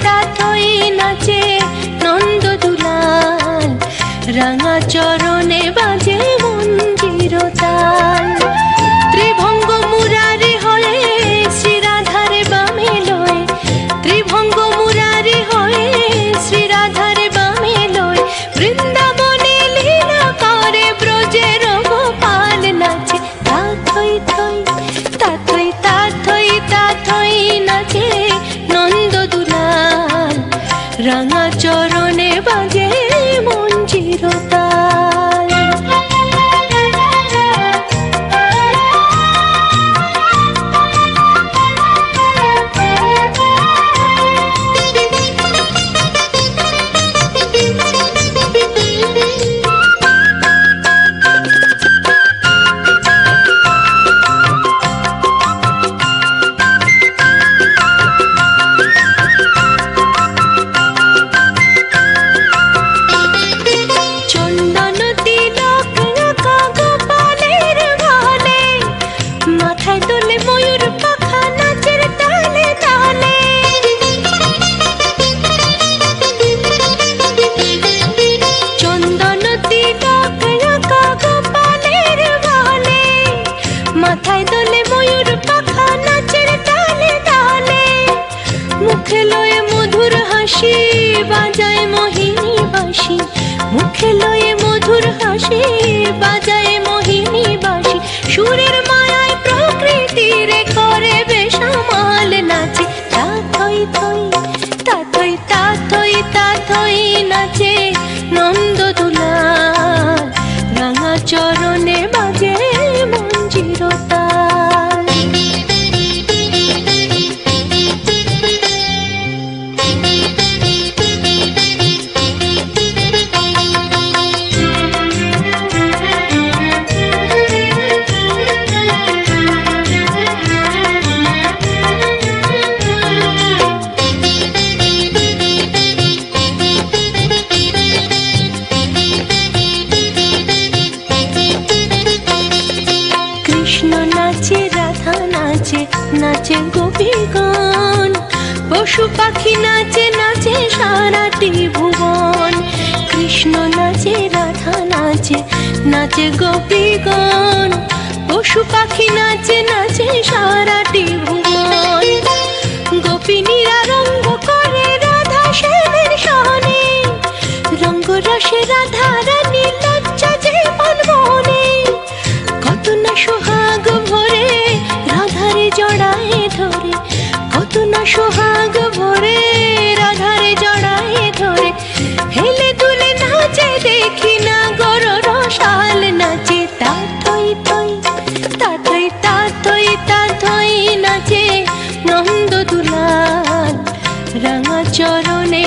তাথই নাচে নন্দ দুলাল, রাঙা চরণে বাজে মঞ্জির তাল। ত্রিভঙ্গ মুরারি হয়ে শ্রীরাধার বামে লয়, ত্রিভঙ্গ মুরারি হয়ে শ্রীরাধার বামে লয়, বৃন্দাবনে লীলা করে ব্রজের গোপাল নাচে তাথই নাচে নন্দ দুলাল, রাঙা চরণে বাজে মঞ্জির তাল। মাথায় দোলে ময়ূর পাখা নাচের তালে তালে, মুখে লয়ে মধুর হাসি বাজায় মোহিনী বাঁশি, মুখে লয়ে মধুর হাসি বাজায় মোহিনী বাঁশি, সুরের মায়ায় প্রকৃতির করে বেসামাল নাচে তাথই নাচে নন্দ দুলাল, রাঙা চরণে বাজে মঞ্জির তাল। কৃষ্ণ নাচে রাধা নাচে নাচে গোপীগণ, পশু পাখি নাচে নাচে সারাটি ভুবন। কৃষ্ণ নাচে রাধা নাচে নাচে গোপীগণ, পশু পাখি নাচে নাচে সারাটি ভুবন। গোপিনীরা রঙ্গ করে রাধা শ্যামের সনে, রঙ্গ রসে রাধা রানী লজ্জা যে মনে, কত না সোহাগ ভরে রাধারে জড়ায় ধরে, কত না সোহাগ ভরে রাধারে জড়ায় ধরে, হেলে দুলে নাচে দেখি না গর রসাল নাচে তাথই নাচে নন্দ দুলাল, রাঙা চরণে